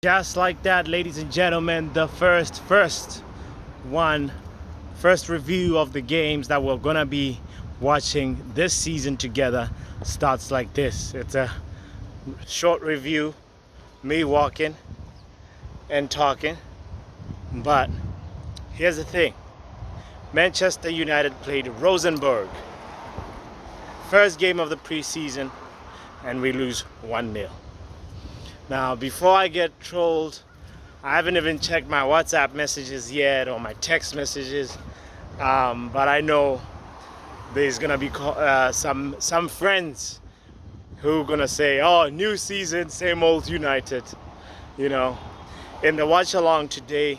Just like that, ladies and gentlemen, the first review of the games that we're gonna be watching this season together starts like this. It's a short review, me walking and talking. But here's the thing. Manchester United played Rosenborg. First game of the preseason, and we lose 1-0. Now, before I get trolled, I haven't even checked my WhatsApp messages yet or my text messages, but I know there's gonna be some friends who are gonna say, "Oh, new season, same old United." You know, in the watch along today,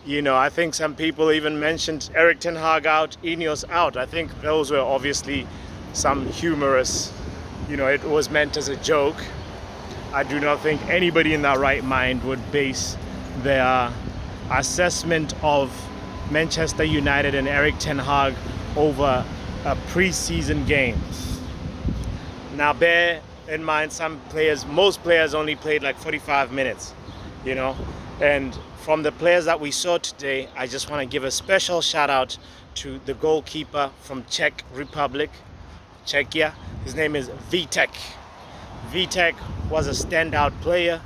I think some people even mentioned eriktenhag out, Ineos out. I think those were obviously some humorous. It was meant as a joke. I do not think anybody in their right mind would base their assessment of Manchester United and eriktenhag over a preseason game. Now, bear in mind, most players only played like 45 minutes, and from the players that we saw today, I just want to give a special shout out to the goalkeeper from Czech Republic, Czechia. His name is Vitek. Vitek was a standout player.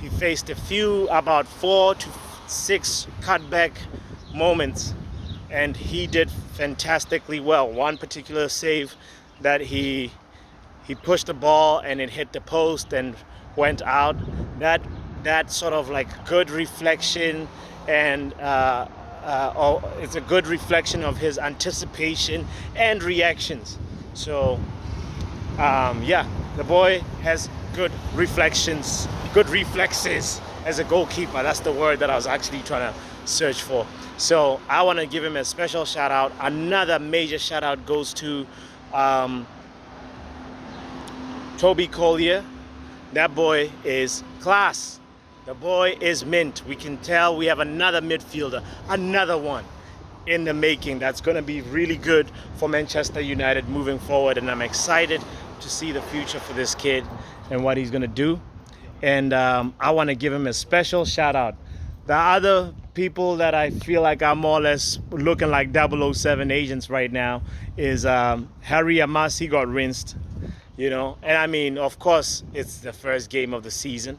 He faced a few, about 4 to 6 cutback moments, and he did fantastically well. One particular save that he pushed the ball and it hit the post and went out. That sort of like good reflection, and it's a good reflection of his anticipation and reactions. So the boy has good reflexes as a goalkeeper. That's the word that I was actually trying to search for. So I want to give him a special shout out. Another major shout out goes to Toby Collier. That boy is class. The boy is mint. We can tell we have another midfielder, another one in the making that's going to be really good for Manchester United moving forward, and I'm excited to see the future for this kid and what he's going to do. And I want to give him a special shout out. The other people that I feel like are more or less looking like 007 agents right now is Harry Amas. He got rinsed, and I mean, of course, it's the first game of the season.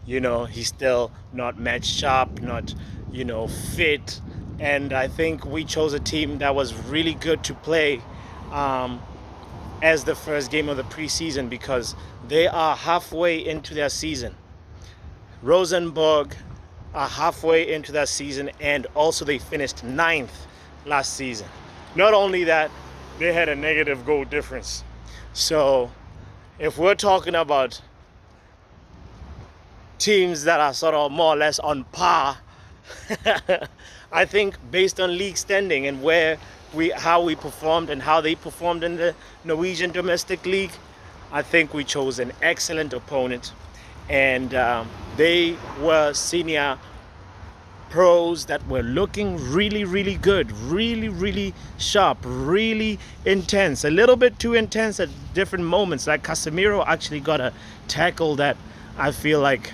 He's still not match sharp, not fit, and I think we chose a team that was really good to play as the first game of the preseason, because they are halfway into their season. Rosenborg are halfway into their season, and also they finished 9th last season. Not only that, they had a negative goal difference. So if we're talking about teams that are sort of more or less on par, I think based on league standing and how we performed and how they performed in the Norwegian domestic league, I think we chose an excellent opponent, and they were senior pros that were looking really, really good, really, really sharp, really intense, a little bit too intense at different moments. Like Casemiro actually got a tackle that I feel like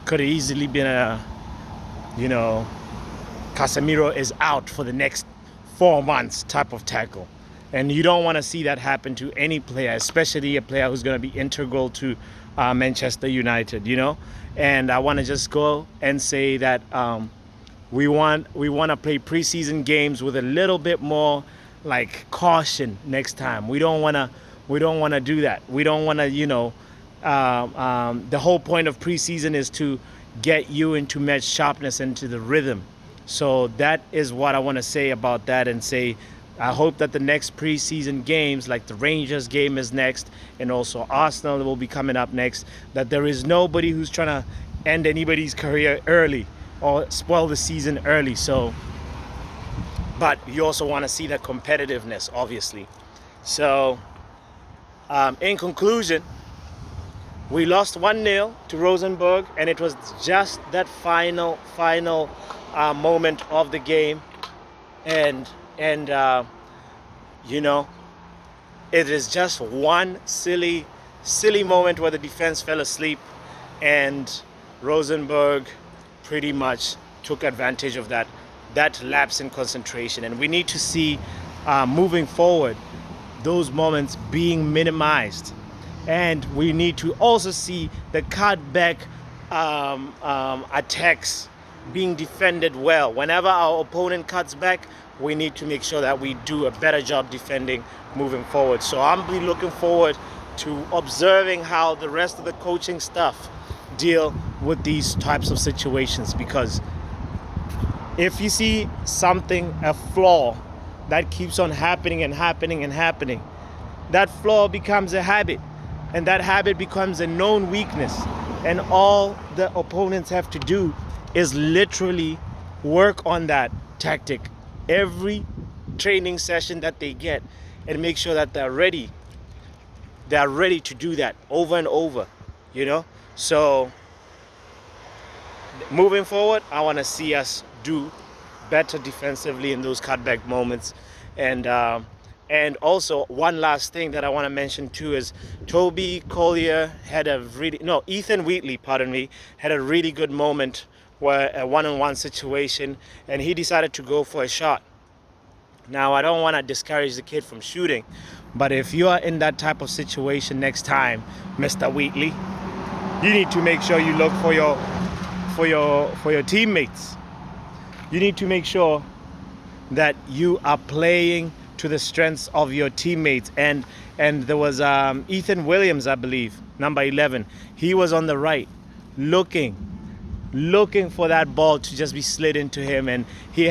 could have easily been Casemiro is out for the next 4 months type of tackle. And you don't want to see that happen to any player, especially a player who's going to be integral to Manchester United, And I want to just go and say that we want to play preseason games with a little bit more like caution next time. We don't want to do that. We don't want to, the whole point of preseason is to get you into match sharpness, into the rhythm. So that is what I want to say about that, and say I hope that the next preseason games, like the Rangers game is next, and also Arsenal will be coming up next, that there is nobody who's trying to end anybody's career early or spoil the season early. So, but you also want to see that competitiveness, obviously. So, in conclusion, we lost 1-0 to Rosenborg, and it was just that final moment of the game, and it is just one silly moment where the defense fell asleep, and Rosenborg pretty much took advantage of that lapse in concentration, and we need to see moving forward those moments being minimized, and we need to also see the cutback attacks being defended well. Whenever our opponent cuts back, we need to make sure that we do a better job defending moving forward. So I'm be looking forward to observing how the rest of the coaching staff deal with these types of situations, because if you see something, a flaw that keeps on happening and happening and happening, that flaw becomes a habit, and that habit becomes a known weakness, and all the opponents have to do is literally work on that tactic every training session that they get, and make sure that they're ready to do that over and over, you know. So moving forward, I want to see us do better defensively in those cutback moments. And also one last thing that I want to mention too is Ethan Wheatley, had a really good moment where a one-on-one situation, and he decided to go for a shot. Now, I don't want to discourage the kid from shooting, but if you are in that type of situation next time, Mr. Wheatley, you need to make sure you look for your teammates. You need to make sure that you are playing to the strengths of your teammates. And there was Ethan Williams, I believe, number 11. He was on the right, looking for that ball to just be slid into him, and he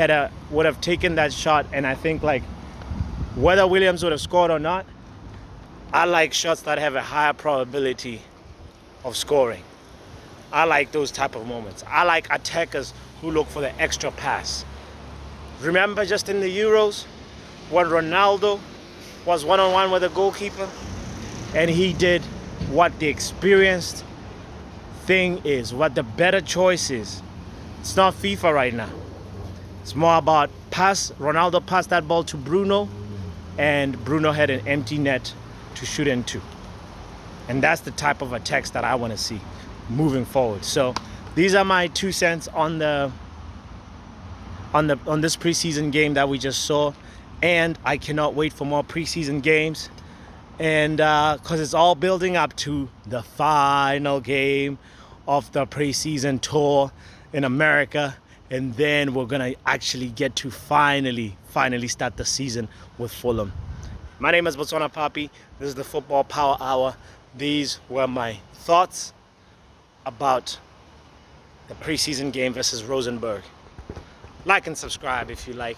would have taken that shot. And I think, like, whether Williams would have scored or not, I like shots that have a higher probability of scoring. I like those type of moments. I like attackers who look for the extra pass. Remember just in the Euros when Ronaldo was one-on-one with a goalkeeper, and he did what the experienced thing is, what the better choice is. It's not FIFA right now. It's more about pass. Ronaldo passed that ball to Bruno, and Bruno had an empty net to shoot into. And that's the type of attacks that I want to see moving forward. So these are my 2 cents on this preseason game that we just saw, and I cannot wait for more preseason games, and because it's all building up to the final game of the preseason tour in America, and then we're gonna actually get to finally start the season with Fulham. My name is Botswanapapi. This is the Football Power Hour. These were my thoughts about the preseason game versus Rosenborg. Like and subscribe if you like.